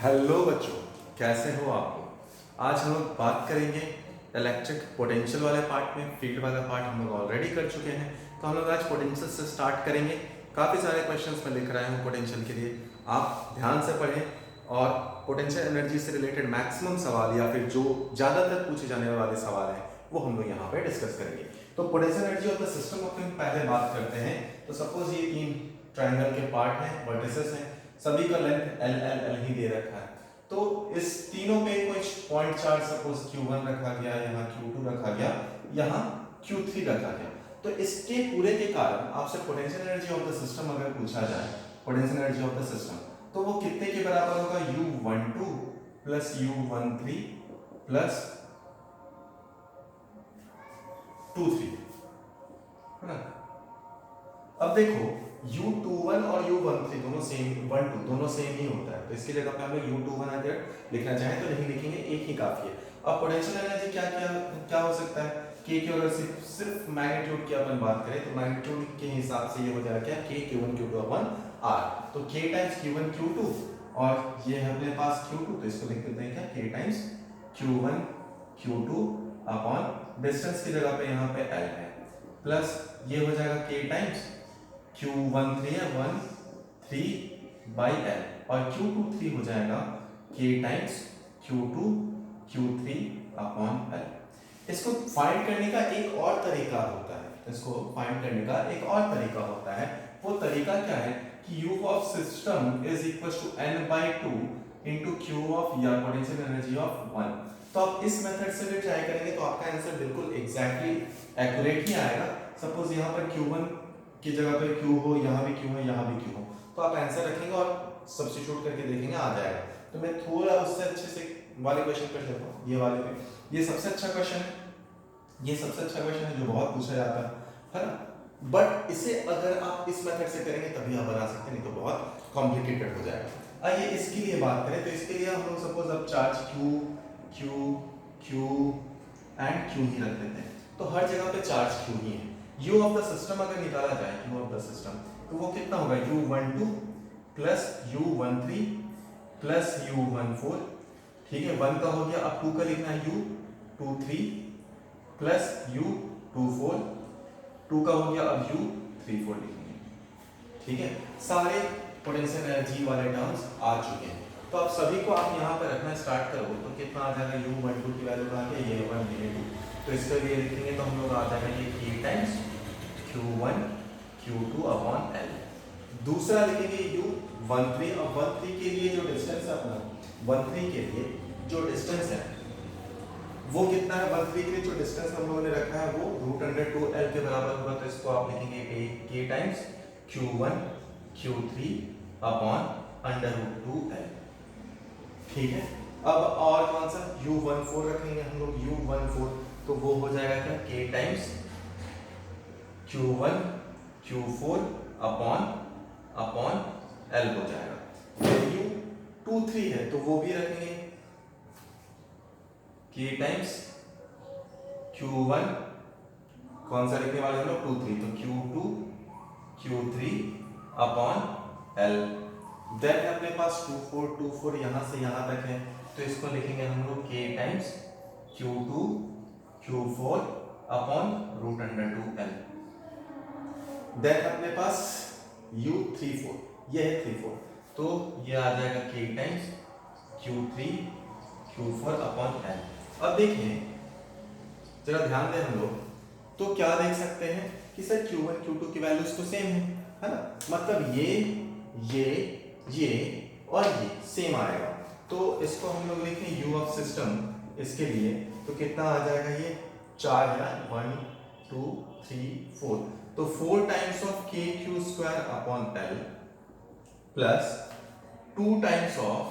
Hello बच्चों, कैसे हो आप लोग। आज हम लोग बात करेंगे इलेक्ट्रिक पोटेंशियल वाले पार्ट में। फील्ड वाला पार्ट हम लोग ऑलरेडी कर चुके हैं, तो हम लोग आज पोटेंशियल से स्टार्ट करेंगे। काफ़ी सारे क्वेश्चंस मैं लिख रहा हूँ पोटेंशियल के लिए, आप ध्यान से पढ़ें और पोटेंशियल एनर्जी से रिलेटेड मैक्सिमम सवाल या फिर जो ज़्यादातर पूछे जाने वाले सवाल हैं वो हम लोग यहाँ पे डिस्कस करेंगे। तो potential energy of the system को हम पहले बात करते हैं। तो सपोज ये तीन ट्रायंगल के पार्ट हैं, वर्टिसेस हैं, सभी का लेंथ एल एल एल ही दे रखा है। तो इस तीनों पे कुछ पॉइंट चार्ज सपोज Q1 रखा गया, यहाँ Q2 रखा गया, यहाँ Q3 रखा गया। तो इसके पूरे के कारण आपसे potential energy of the system अगर पूछा जाए, potential energy of the system, तो वो कितने के बराबर होगा? U12 प्लस U13 प्लस 23, है ना। अब देखो U21 और U13 दोनों सेम, 12 दोनों सेम ही होता है, तो इसकी जगह पे हम लोग U21 अगर लिखना चाहें तो नहीं लिखेंगे, एक ही काफी है। अब पोटेंशियल एनर्जी क्या क्या क्या हो सकता है? K की अगर सिर्फ मैग्नीट्यूड की अपन बात करें तो मैग्नीट्यूड के हिसाब से ये हो जाएगा क्या? K Q1 Q2 अपन R, तो K टाइम्स Q1 Q2 और ये है अपने पास Q2, तो इसको लिख देते हैं क्या? K times Q1 Q2 upon distance की जगह पे यहाँ पे L है, प्लस ये हो जाएगा K टाइम्स Q13 है 13 बाई L और Q23 हो जाएगा K times Q2 Q3 upon L। इसको फाइंड करने का एक और तरीका होता है, इसको फाइंड करने का एक और तरीका होता है। वो तरीका क्या है कि U of system is equal to N/2 into Q of या पोटेंशियल एनर्जी ऑफ 1। तो आप इस मेथड से भी ट्राई करेंगे तो आपका आंसर बिल्कुल एग्जैक्टली एक्यूरेट ही आएगा। सपोज यहाँ पर Q1 की जगह पे Q हो, यहाँ भी Q हो, यहाँ भी Q हो, तो आप आंसर रखेंगे और सब्स्टिट्यूट करके देखेंगे आ जाएगा। तो मैं थोड़ा उससे अच्छे से वाले क्वेश्चन कर लेता हूँ, ये वाले पे। ये सबसे अच्छा क्वेश्चन है, ये सबसे अच्छा क्वेश्चन है जो बहुत पूछा जाता है ना। बट इसे अगर आप इस मेथड से करेंगे तभी आप बना सकते हैं, नहीं तो बहुत कॉम्प्लिकेटेड हो जाएगा। आइए इसके लिए बात करें, तो इसके लिए हम लोग सपोज अब charge Q Q Q and Q ही रख देते हैं, तो हर जगह पे चार्ज Q ही है। U ऑफ द सिस्टम अगर निकाला जाए, U ऑफ द सिस्टम, तो वो कितना होगा? U12 plus U13 plus U14, ठीक है, 1 का हो गया। अब 2 का लिखना है U23 प्लस U24, 2 का हो गया, अब U34 लिखेंगे, ठीक है। सारे पोटेंशियल एनर्जी वाले टर्म्स आ चुके हैं, तो आप सभी को आप यहाँ पर रखना स्टार्ट करो तो कितना आ जाएगा? U12 की वैल्यू कहाँ है? ये 1 2, तो इसके लिए लिखेंगे तो हम लोग आ जाएगा ये K times Q1 Q2 upon L। दूसरा लिखेंगे U13, अब 13 के लिए जो डिस्टेंस है अपना, 13 के लिए जो डिस्टेंस है वो कितना है? 13 के लिए जो डिस्टेंस हम लोगों ने रखा है वो √2L के बराबर होगा, तो इसको आप लिखेंगे K times Q1 Q3 upon √2L, ठीक है। अब और कौन सा? U14 रखेंगे हम लोग, U14, तो वो हो जाएगा क्या? K times Q1 Q4 upon upon L हो जाएगा। फिर U23 है तो वो भी रखेंगे K टाइम्स Q1, कौन सा लिखने वाले हम लोग? 23, तो Q2 Q3 upon L। Then है अपने पास 24 यहां से यहां तक है, तो इसको लिखेंगे हम लोग K times Q2 Q4 upon √2L। Then अपने पास U34, ये है 34, तो ये आ जाएगा K times Q3 Q4 upon L। अब देखिए जरा ध्यान दें हम लोग, तो क्या देख सकते हैं कि सर Q1 Q2 की वैल्यूज तो सेम है ना, मतलब ये और ये सेम आएगा। तो इसको हम लोग लिखें U ऑफ सिस्टम, इसके लिए तो कितना आ जाएगा? ये 4 है ना, 1 2 3 4, तो 4 times of KQ² upon L plus 2 times of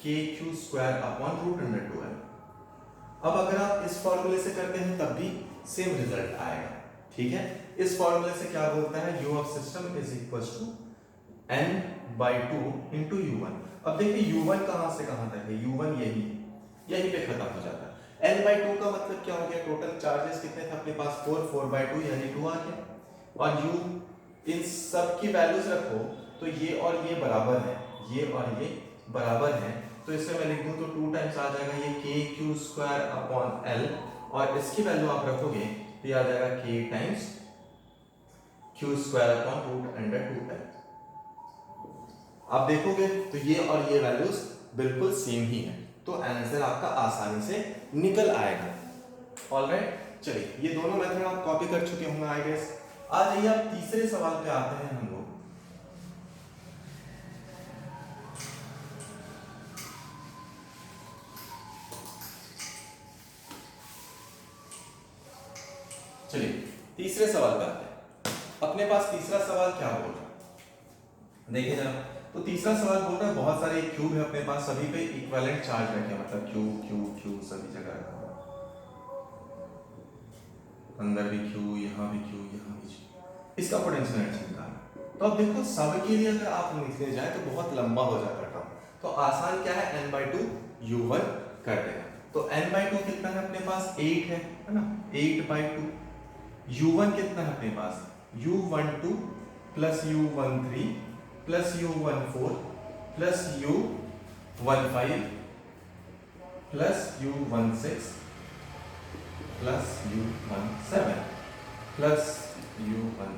KQ² upon √2L। अब अगर आप इस फॉर्मूले से करते हैं तब भी सेम रिजल्ट आएगा, ठीक है। इस फॉर्मूले से क्या बोलता है? U of system is equal to N/2 into U1। अब देखिए U1 कहां से कहां तक है? U1 यही पे खत्म हो जाता है। N/2 का मतलब क्या हो गया? टोटल चार्जेस कितने थे अपने पास? 4/2 यानी 2 आ गया, और U इन सब की वैल्यूज रखो तो ये और ये बराबर है, ये और ये बराबर है, तो इससे मैं लिख दूं तो 2 टाइम्स आ जाएगा ये के क्यू स्क्वायर अपॉन एल, और इसकी वैल्यू आप रखोगे तो ये आ जाएगा के times Q square upon root under 2 L. आप देखोगे तो ये और ये वैल्यूज बिल्कुल सेम ही है, तो आंसर आपका आसानी से निकल आएगा। ऑलराइट, चलिए ये दोनों मेथड आप कॉपी कर चुके होंगे आई गेस। आ जाइए आप तीसरे सवाल पे आते हैं हम लोग। चलिए तीसरे सवाल पे आते हैं। अपने पास तीसरा सवाल क्या बोल रहा है देखिए जरा। तो तीसरा सवाल बोल रहा है बहुत सारे क्यूब है अपने पास, सभी पे इक्विवेलेंट चार्ज रखे, मतलब क्यू क्यू क्यू सभी जगह रखा हुआ, अंदर भी क्यू, यहाँ भी क्यू, यहाँ भी क्यू। इसका पोटेंशियल एनर्जी निकालना। तो अब देखो सबके लिए अगर आप लिखने जाए तो बहुत लंबा हो जाता है काम, तो आसान क्या है n/2 u1 कर देना। तो n/2 कितना है अपने पास 8 है ना, 8/2। u1 कितना है अपने पास u12 plus u13 plus u14 plus u15 plus u16 plus u17 plus u18।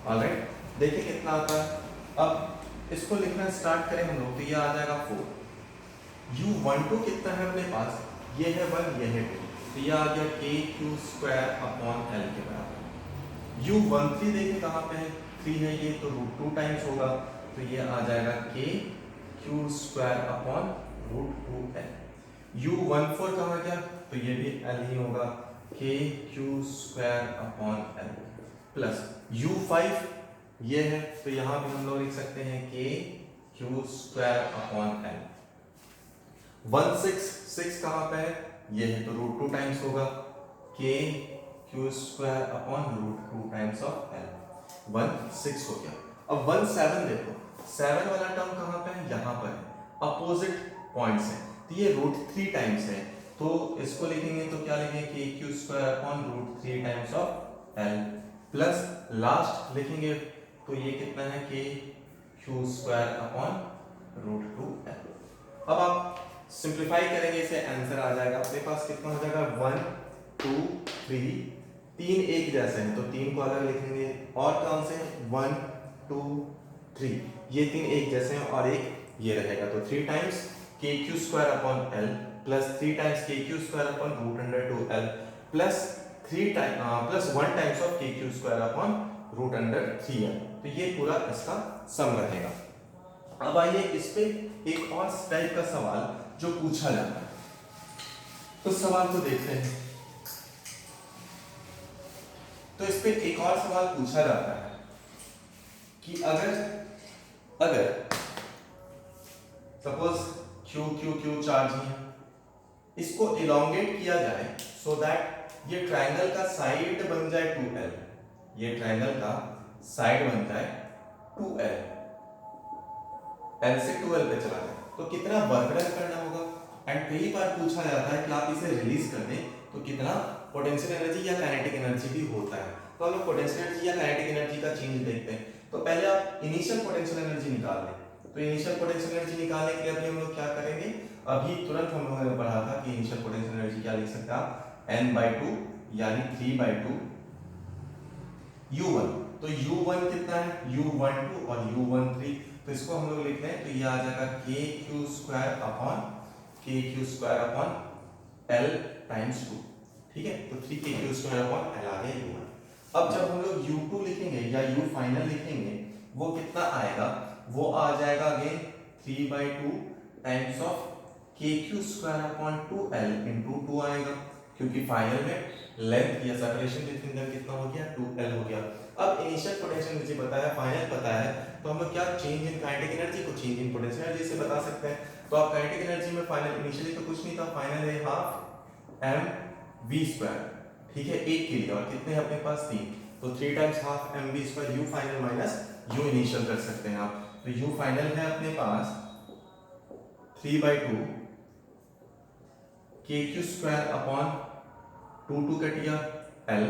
Alright, देखिए कितना आता है। अब इसको लिखना स्टार्ट करें हम लोग तो ये आ जाएगा 4। u12 कितना है अपने पास, ये है 1, ये है 2, तो ये आ गया के क्यू स्क्वायर अपॉन एल के बराबर। u13 देखिए कहाँ पे है, 3 है ये, तो √2 टाइम्स होगा, तो ये आ जाएगा के q square upon √2l। u14 कहाँ गया, तो ये भी l ही होगा, के q square upon l plus u5 ये है, तो यहाँ भी हम लोग लिख सकते हैं के क्यू स्क्वायर अपॉन एल। 166 कहाँ पे है, ये है, तो √2 टाइम्स होगा, के q square upon √2 times of L. 16 हो गया। अब 17 देखो, 7 वाला टर्म कहाँ पे है, यहाँ पर है, अपोजिट पॉइंट्स है, तो ये √3 टाइम्स है, तो इसको लिखेंगे तो क्या लिखेंगे, के q square upon √3 times of L plus last लिखेंगे तो ये कितना है, के क्यू स्क्वायर अपॉन √2l। अब आप सिंप्लीफाई करेंगे इसे, आंसर आ जाएगा अपने पास कितना हो जाएगा, 1 2 3, 3 एक जैसे हैं तो 3 को अलग लिखेंगे, और कौन से 1 2 3, ये 3 एक जैसे हैं और एक ये रहेगा, तो 3 times k q square upon l plus 3 times k q square upon √2l plus 1 times of k q square upon √3l, तो ये पूरा इसका सम रहेगा। अब आइए इस पे एक और टाइप का सवाल जो पूछा जाता है, तो सवाल को देखते हैं। तो इस पे एक और सवाल पूछा जाता है कि अगर suppose Q Q Q charge है, इसको इलोंगेट किया जाए सो दैट ये ट्रायंगल का साइड बन जाए 2l, ये ट्रायंगल का साइड बन जाए 2l, l से 2l पे चला जाए, तो कितना वर्क डन करना होगा। एंड कई बार पूछा जाता है कि आप इसे रिलीज कर दें तो कितना पोटेंशियल एनर्जी या काइनेटिक एनर्जी भी होता है। तो हम लोग पोटेंशियल एनर्जी या काइनेटिक एनर्जी का चेंज देखते हैं। तो पहले आप इनिशियल पोटेंशियल एनर्जी निकाल लें। तो इनिशियल पोटेंशियल एनर्जी निकालने के लिए अभी हम लोग क्या करेंगे, अभी तुरंत हम लोगों ने पढ़ा था कि इनिशियल पोटेंशियल एनर्जी क्या लिख सकते हैं आप, n/2 यानी 3/2 u1। तो u1 कितना है, u12 और u13, तो इसको हम लोग लिख लें तो ये आ जाएगा के q square upon L times 2, ठीक है। तो 3 के क्यू स्क्वायर अपॉन एल आ गया u1। अब जब हम लोग u2 लिखेंगे या u फाइनल लिखेंगे वो कितना आएगा, वो आ जाएगा again 3/2 times of k q square upon 2l into 2 आएगा, क्योंकि फाइनल में लेंथ या सेपरेशन बिटवीन देम कितना हो गया, 2l हो गया। अब इनिशियल पोटेंशियल एनर्जी पता है, फाइनल पता है, तो हम लोग क्या चेंज इन काइनेटिक एनर्जी को चेंज इन पोटेंशियल एनर्जी से बता सकते हैं। तो आप काइनेटिक एनर्जी में फाइनल इनिशियली तो कुछ नहीं था, फाइनल है हाफ mv², ठीक है, एक के लिए, और कितने हैं अपने पास 3, तो 3 times half mv² u final minus u initial कर सकते हैं आप। तो u फाइनल है अपने पास 3/2 के क्यू स्क्वायर अपॉन 2 कट गया l,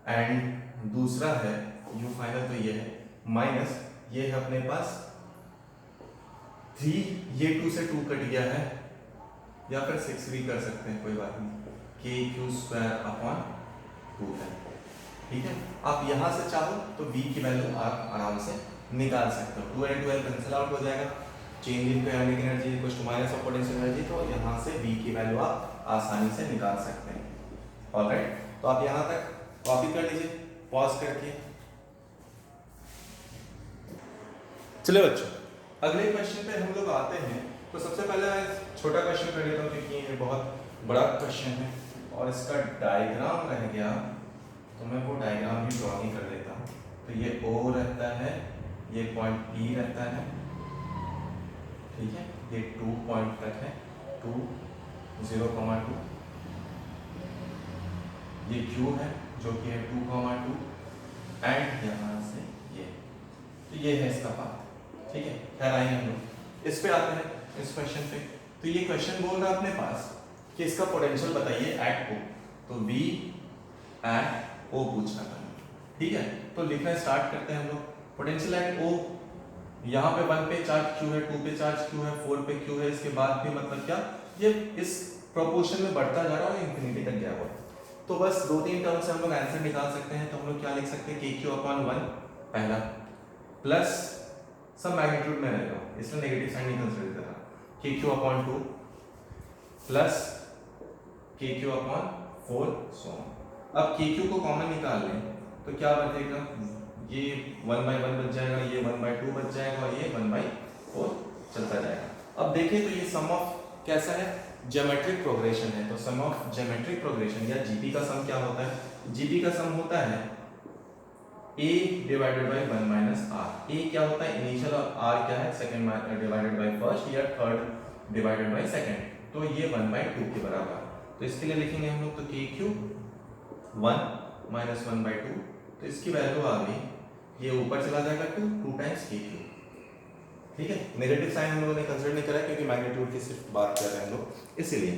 एंड दूसरा है u फाइनल, तो ये है माइनस ये है अपने पास 3 ये 2 से 2 कट गया है, या फिर 6 भी कर सकते हैं, कोई बात नहीं, KQ² 2 है। ठीक है, आप यहाँ से चाहो तो V की वैल्यू आप आराम से निकाल सकते हो। 2 and 12 कैंसिल आउट हो जाएगा, change in kinetic energy equals to minus of potential energy, तो यहाँ से V की वैल्यू आप आसानी से निकाल सकते हैं। ऑलराइट, तो आप यहाँ तक कॉपी कर लीजिए पॉज करके। चलिए बच्चों, अगले क्वेश्चन पे हम लोग आते हैं। तो सबसे पहले मैं छोटा क्वेश्चन कर लेता हूँ क्योंकि ये बहुत बड़ा क्वेश्चन है और इसका डायग्राम रह गया, तो मैं वो डायग्राम भी ड्रॉ नहीं कर देता हूँ। तो ये O रहता है, ये पॉइंट P रहता है, ठीक है, ये 2 पॉइंट तक है, 2 0,2, ये Q है जो कि है 2,2 एंड यहाँ से ये, तो ये है इसका पाथ। ठीक है, खैर आइए हम लोग इस पे आते हैं, इस क्वेश्चन पे। तो ये क्वेश्चन बोल रहा है अपने पास कि इसका पोटेंशियल बताइए एट O, तो V एट O पूछना था। ठीक है, तो लिखना स्टार्ट करते हैं हम लोग। पोटेंशियल एट O, यहाँ पे 1 पे चार्ज Q है, 2 पे चार्ज Q है, 4 पे Q है, इसके बाद भी मतलब क्या, ये इस प्रोपोर्शन में बढ़ता जा रहा है और इंफिनिटी तक गया हुआ। तो बस 2-3 टर्म से हम लोग आंसर निकाल सकते हैं। तो हम लोग क्या लिख सकते हैं, KQ/1 पहला प्लस सब मैग्नीट्यूड में रहेगा, इसलिए नेगेटिव साइन नहीं कंसीडर कर रहा, KQ/2 plus KQ/4 so on. अब KQ को कॉमन निकाल लें तो क्या बचेगा, ये 1/1 बच जाएगा, ये 1/2 बच जाएगा और ये 1/4 चलता जाएगा। अब देखें तो ये सम ऑफ कैसा है, ज्योमेट्रिक प्रोग्रेशन है। तो सम ऑफ ज्योमेट्रिक प्रोग्रेशन या जीपी का सम क्या होता है, जीपी का सम होता है a divided by 1 minus r। a क्या होता है इनिशियल और r क्या है सेकंड डिवाइडेड बाय फर्स्ट या थर्ड डिवाइडेड बाय सेकंड, तो ये 1/2 के बराबर। तो इसके लिए लिखेंगे हम लोग तो KQ 1 माइनस 1/2, तो इसकी वैल्यू आ गई, ये ऊपर चला जाएगा 2 टाइम्स KQ। ठीक है, नेगेटिव साइन हम लोगों ने कंसीडर नहीं करा क्योंकि मैग्नीट्यूड की सिर्फ बात कर रहे हैं हम लोग, इसीलिए।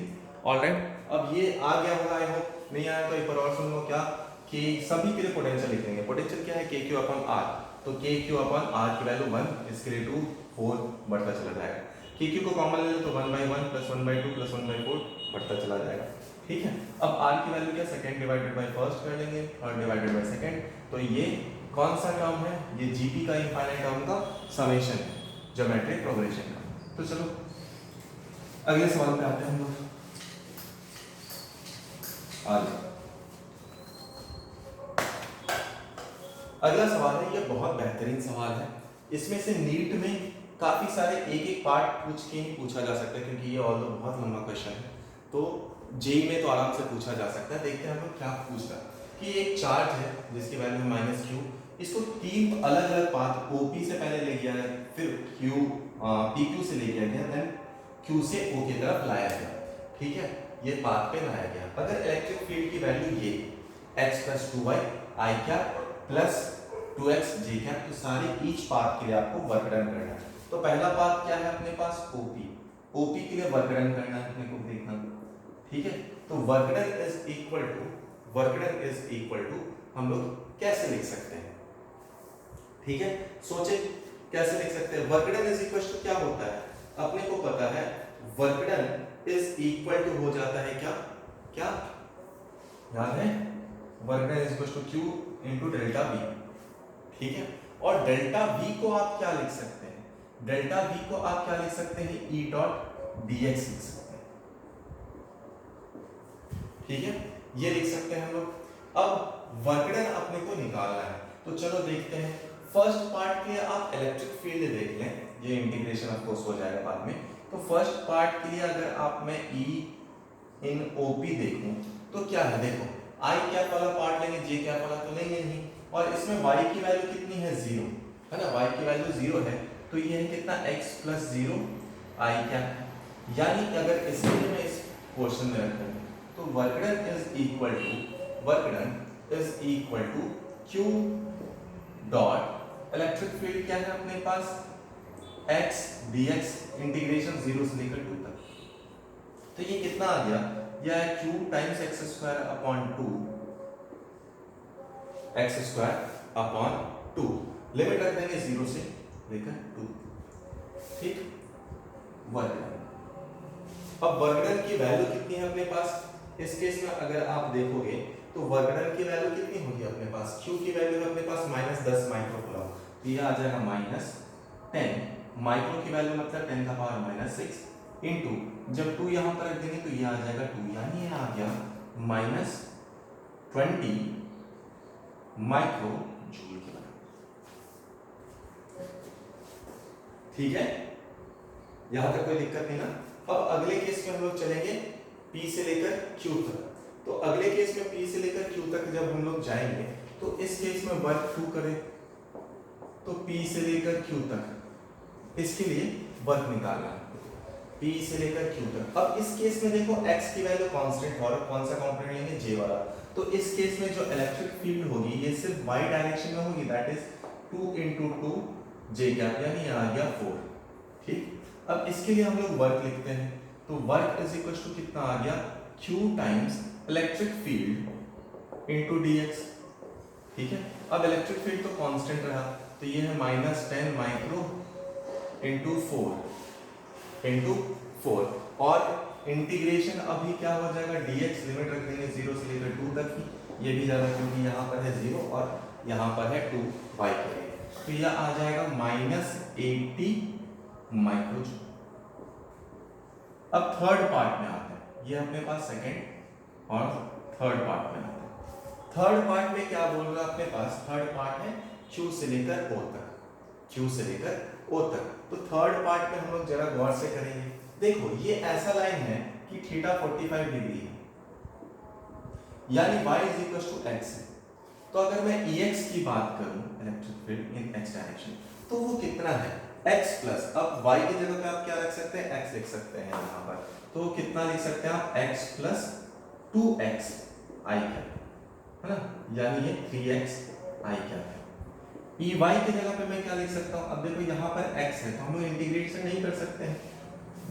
ऑलराइट, अब ये आ गया होगा, आई होप, नहीं आया तो एक बार और सुन लो क्या, कि सभी के लिए पोटेंशियल लिखेंगे। पोटेंशियल क्या है, KQ/R, तो KQ/R की वैल्यू 1, इसके लिए 2, 4 बढ़ता चला जाएगा। KQ को कॉमन ले लो तो 1/1 प्लस 1/2 प्लस 1/4 बढ़ता चला जाएगा। ठीक है, अब R की वैल्यू क्या, सेकंड डिवाइडेड बाय फर्स्ट कर लेंगे, थर्ड डिवाइडेड बाय सेकंड, तो ये कौन सा टर्म है, ये जीपी का इनफाइनाइट टर्म का समेशन है, ज्योमेट्रिक प्रोग्रेशन का। तो चलो अगले सवाल पे आते हैं हम लोग। आगे अगला सवाल है, ये बहुत बेहतरीन सवाल है। इसमें से नीट में काफी सारे एक एक पार्ट पूछ के ही पूछा जा सकता है क्योंकि ये ऑल्दो बहुत लंबा क्वेश्चन है, तो जेई में तो आराम से पूछा जा सकता है। देखते हैं हम लोग क्या पूछता है कि एक चार्ज है जिसकी वैल्यू है -q, इसको 3 अलग अलग पाथ OP से पहले ले गया है, फिर PQ से ले गया गया, देन Q से O की तरफ लाया गया। ठीक है, ये पाथ पे लाया गया। अगर इलेक्ट्रिक फील्ड की वैल्यू ये x + 2y i cap plus 2x j cap, तो सारे ईच पाथ के लिए आपको वर्क डन करना है। तो पहला पाथ क्या है अपने पास, OP के लिए वर्क डन करना है अपने को, देखना। ठीक है, तो work done is equal to हम लोग कैसे लिख सकते हैं, ठीक है, सोचे कैसे लिख सकते हैं। Work done is equal to क्या होता है, अपने को पता है work done is equal to हो जाता है क्या, क्या याद है, work done is equal to Q into delta V। ठीक है, और डेल्टा V को आप क्या लिख सकते हैं, डेल्टा V को आप क्या लिख सकते हैं, E डॉट dx लिख सकते हैं। ठीक है, ये लिख सकते हैं हम लोग। अब वर्क डन अपने को निकालना है, तो चलो देखते हैं। फर्स्ट पार्ट के लिए आप इलेक्ट्रिक फील्ड देख लें, ये इंटीग्रेशन ऑफ कोर्स हो जाएगा बाद में। तो फर्स्ट पार्ट के लिए अगर आप मैं E इन OP देखूं तो क्या है, देखो I कैप वाला पार्ट लेंगे, J कैप वाला तो लेंगे नहीं, और इसमें y की वैल्यू कितनी है, 0 है ना, y की वैल्यू 0 है, तो ये है कितना, x + 0 I कैप। यानी कि अगर इसके लिए मैं इस क्वेश्चन में रखूं तो work done is equal to Q dot electric field क्या है अपने पास, x dx इंटीग्रेशन 0 से लेकर 2 तक, तो ये कितना आ गया, यह है Q times x² upon 2, limit रख देंगे 0 से लेकर 2। ठीक, वर्क डन। अब वर्क डन की वैल्यू कितनी है अपने पास? इस केस में अगर आप देखोगे तो वर्क डन की वैल्यू कितनी होगी अपने पास? Q की वैल्यू है अपने पास -10 माइक्रो कूलम, तो ये आ जाएगा -10 माइक्रो की वैल्यू मतलब 10 का पावर -6 इनटू जब 2 यहां पर रख देंगे तो ये आ जाएगा 2, यानी ये आ गया -20 माइक्रो जूल के बराबर। ठीक है, यहां तक कोई दिक्कत नहीं ना? अब अगले केस में हम लोग चलेंगे P से लेकर Q तक। तो अगले केस में P से लेकर Q तक जब हम लोग जाएंगे तो इस केस में वर्क 2 करें तो P से लेकर Q तक, इसके लिए वर्क निकालना है P से लेकर Q तक। अब इस केस में देखो x की वैल्यू कांस्टेंट और कौन सा कंपोनेंट लेंगे? J वाला। तो इस केस में जो इलेक्ट्रिक फील्ड होगी ये सिर्फ y डायरेक्शन में होगी, दैट इज 2 × 2 J गैप, यानी आ गया 4। ठीक, अब इसके लिए हम लोग वर्क लिखते हैं तो वर्क इज इक्वल टू कितना आ गया? Q times electric field into dx। ठीक है, अब इलेक्ट्रिक फील्ड तो कांस्टेंट रहा तो ये है -10 माइक्रो इनटू 4 और इंटीग्रेशन अभी क्या हो जाएगा? dx लिमिट रख देंगे 0 से लेकर 2 तक ही, ये भी ज्यादा क्योंकि यहाँ पर है 0 और यहाँ पर है 2 y के लिए, तो यह आ जाएगा -80 माइक्रो जूल। अब थर्ड पार्ट में आते हैं, ये अपने पास सेकंड और थर्ड पार्ट में आते हैं। थर्ड पार्ट में क्या बोल रहा है अपने पास? थर्ड पार्ट है Q से लेकर O तक, Q से लेकर O तक। तो थर्ड पार्ट में हम लोग जरा गौर से करेंगे। देखो ये ऐसा लाइन है कि थीटा 45 डिग्री है, यानी y = x है। तो अगर मैं Ex की बात करूं, इलेक्ट्रिक फील्ड इन x डायरेक्शन, तो वो कितना है? x प्लस, अब y की जगह पे आप क्या रख सकते हैं? x लिख सकते हैं यहाँ पर, तो कितना लिख सकते हैं आप? x plus 2x i cap, है ना, यानी ये 3x i कैप है। Ey की जगह पे मैं क्या लिख सकता हूँ? अब देखो यहाँ पर x है तो हम लोग इंटीग्रेशन नहीं कर सकते हैं,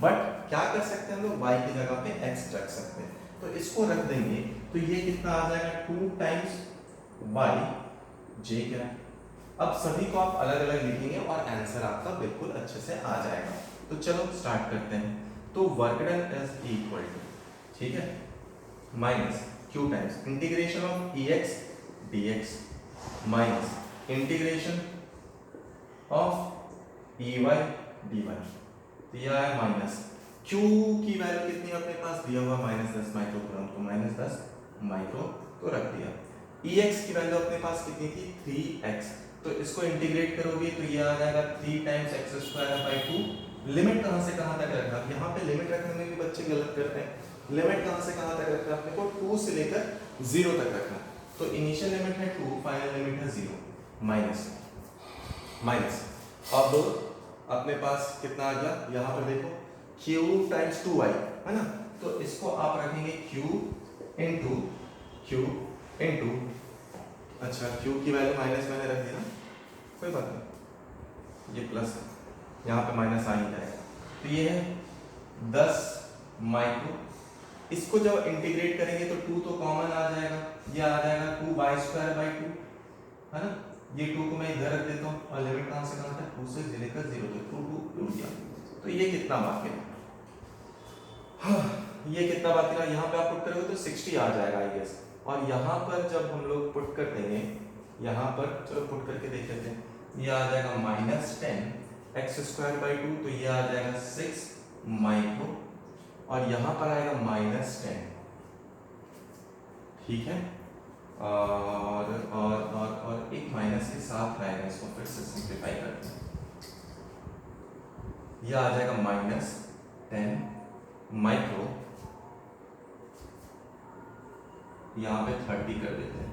बट क्या कर सकते हैं हम लोग? y की जगह पे x रख सकते हैं, तो इसको रख देंगे तो ये कितना आ जाएगा? 2 टाइम्स y j कैप। अब सभी को आप अलग अलग लिखेंगे और आंसर आपका बिल्कुल अच्छे से आ जाएगा। तो चलो स्टार्ट करते हैं। तो work done is equal to, ठीक है, minus q times integration of ex dx minus integration of ey dy, तो यह है माइनस q की वैल्यू कितनी है अपने पास? दिया हुआ -10 माइक्रो कूलम, तो -10 माइक्रो तो रख दिया। ex की वैल्यू अपने पास कितनी थी? 3x, तो इसको इंटीग्रेट करोगे तो ये आ जाएगा 3 टाइम्स x² 2। लिमिट कहां से कहां तक रखना? यहाँ पे लिमिट रखने में भी बच्चे गलत करते हैं। लिमिट कहां से कहां तक रखना? अपने को 2 से लेकर 0 तक रखना। तो इनिशियल लिमिट है 2, फाइनल लिमिट है 0, माइनस अब अपने पास कितना आ गया? यहाँ पर देखो q टाइम्स 2y, है ना, तो इसको आप रखेंगे q इंटू, अच्छा q की वैल्यू माइनस मैंने रख दी ना, कोई बात नहीं, ये प्लस है, यहाँ पे माइनस आ ही जाएगा, तो ये है 10 माइक्रो। इसको जब इंटीग्रेट करेंगे तो 2 तो कॉमन आ जाएगा, ये आ जाएगा 2y² 2, है ना, ये 2 को मैं इधर रख देता हूँ और लिमिट कहाँ से कहाँ तक? 2 से लेकर 0 तक, 2 टूट गया, तो ये कितना बाकी है? हाँ, ये कितना बाकी रहा? यहाँ पे आप पुट करोगे तो 60 आ जाएगा आई गेस, और यहाँ पर जब हम लोग पुट कर देंगे, यहाँ पर चलो पुट करके देख लेते हैं, ये आ जाएगा -10 x² 2, तो ये आ जाएगा 6 माइक्रो, और यहाँ पर आएगा -10, ठीक है, और एक माइनस के साथ आएगा, इसको फिर से सिंप्लीफाई करते हैं, यह आ जाएगा -10 माइक्रो, यहाँ पे 30 कर देते हैं,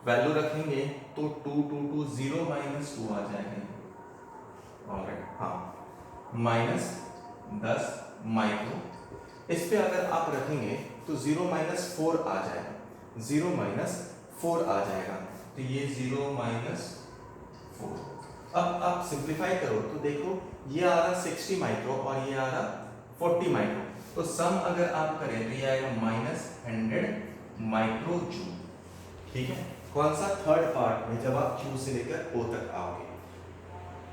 वैल्यू रखेंगे तो 2 2 2 0 -2 आ जाएगा, ऑलराइट, हाँ, -10 माइक्रो। इस पे अगर आप रखेंगे तो 0 -4 आ जाएगा, 0 -4 आ जाएगा, तो ये 0 -4। अब आप सिंप्लीफाई करो तो देखो ये आ रहा 60 माइक्रो और ये आ रहा 40 माइक्रो, तो सम अगर आप करें तो ये आएगा -100 माइक्रो जूल, ठीक है, कौन सा? थर्ड पार्ट में, जब आप Q से लेकर O तक आओगे,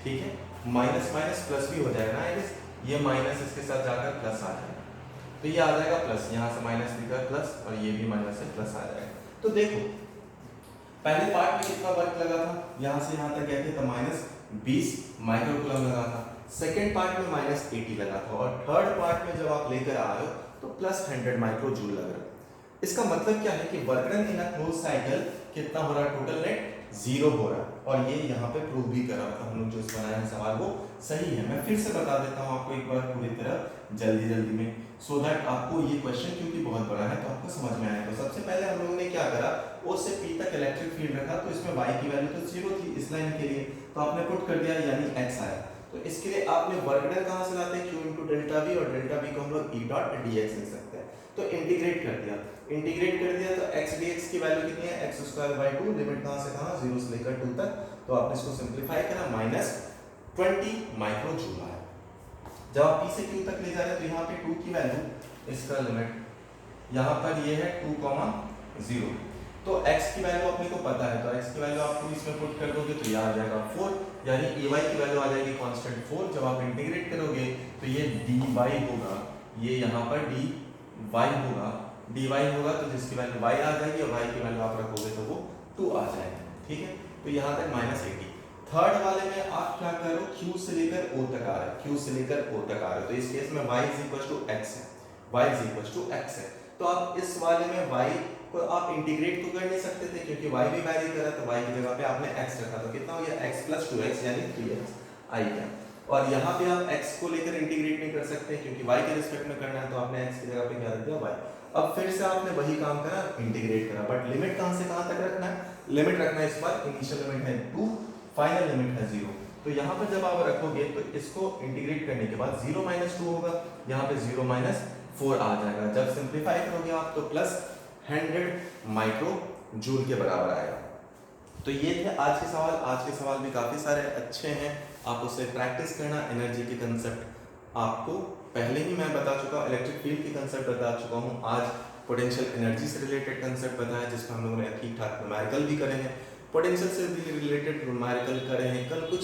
ठीक है, माइनस माइनस प्लस भी हो जाएगा ना, ये माइनस इसके साथ जाकर प्लस आ जाएगा, तो ये आ जाएगा प्लस, यहाँ से माइनस लिखा प्लस और ये भी माइनस से प्लस आ जाएगा। तो देखो पहले पार्ट में कितना वर्क लगा था, यहाँ से यहाँ तक गए थे तो माइनस 20 माइक्रोकूलम लगा था, सेकेंड पार्ट में माइनस 80 लगा था, और थर्ड पार्ट में जब आप लेकर आ रहे हो तो प्लस 100 माइक्रोजूल लग रहा है। इसका मतलब क्या है कि work done in a close cycle कितना हो रहा है, टोटल नेट 0 हो रहा है, और ये यहाँ पे प्रूव भी कर रहा था हम लोग, जो बनाया है सवाल वो सही है। मैं फिर से बता देता हूँ आपको एक बार पूरी तरह जल्दी जल्दी में, सो दैट आपको ये क्वेश्चन क्योंकि बहुत बड़ा है तो आपको समझ में आएगा। तो सबसे पहले हम लोगों ने क्या करा, O से P तक इलेक्ट्रिक फील्ड रखा, तो इसमें y की वैल्यू तो 0 थी इस लाइन के लिए, तो आपने पुट कर दिया यानी x आया। तो इसके लिए आपने वर्क डन कहाँ से लाते हैं, q इंटू डेल्टा वी, और डेल्टा वी को हम लोग E डॉट dx लिख सकते हैं। तो इंटीग्रेट कर दिया, इंटीग्रेट कर दिया तो x dx की वैल्यू कितनी है, x स्क्वायर बाई 2, लिमिट कहाँ से कहाँ 0 से लेकर 2 तक, तो आपने इसको सिंप्लीफाई करा, माइनस 20 माइक्रोजूल आया। जब आप p से q तक ले जा रहे हैं तो यहाँ पे 2 की वैल्यू, इसका लिमिट यहाँ पर ये है 2,0, तो x की वैल्यू अपने को पता है, तो x की वैल्यू आपको इसमें पुट कर दोगे तो ये आ जाएगा 4, यानी ay की वैल्यू आ जाएगी कांस्टेंट 4। जब आप इंटीग्रेट करोगे तो ये dy होगा, ये यहाँ पर dy होगा, dy होगा तो जिसकी वैल्यू y आ जाएगी, और y की वैल्यू आप रखोगे तो वो 2 आ जाएगा, ठीक है। तो यहाँ तक माइनस 80। थर्ड वाले में आप क्या करो, q से लेकर o तक आ रहा है, q से लेकर o तक आ रहा है, तो इस केस में y is equal to x है, y is equal to x है। तो आप इस वाले में y को आप इंटीग्रेट तो कर नहीं सकते थे क्योंकि y भी वैरी कर रहा है, तो y की जगह पे आपने x रखा, तो कितना हो गया x प्लस 2x यानी 3x आ गया। और यहाँ पे आप x को लेकर इंटीग्रेट नहीं कर सकते क्योंकि y के रिस्पेक्ट में करना है, तो आपने x की जगह पे क्या रख दिया y। अब फिर से आपने वही काम करा, इंटीग्रेट करा, बट लिमिट कहाँ से कहाँ तक रखना है, लिमिट रखना है इस बार, इनिशियल लिमिट है 2, फाइनल लिमिट है 0। तो यहाँ पर जब आप रखोगे तो इसको इंटीग्रेट करने के बाद 0 माइनस 2 होगा, यहाँ पे 0 माइनस 4 आ जाएगा। जब सिंप्लीफाई करोगे आप तो प्लस 100 माइक्रो जूल के बराबर आएगा। तो ये थे आज के सवाल। आज के सवाल भी काफ़ी सारे अच्छे हैं, आप उससे प्रैक्टिस करना। एनर्जी के कंसेप्ट आपको पहले ही मैं बता चुका हूँ, इलेक्ट्रिक फील्ड के कंसेप्ट बता चुका हूँ, आज पोटेंशियल एनर्जी से रिलेटेड कंसेप्ट बताया जिसमें हम लोगों ने ठीक ठाक न्यूमेरिकल भी करे हैं, पोटेंशियल से भी रिलेटेड न्यूमेरिकल करे हैं। कल कुछ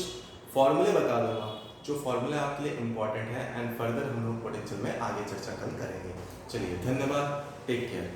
फॉर्मूले बता दूंगा जो फॉर्मूले आपके लिए इंपॉर्टेंट है, एंड फर्दर हम लोग पोटेंशियल में आगे चर्चा कल करेंगे। चलिए धन्यवाद, टेक केयर।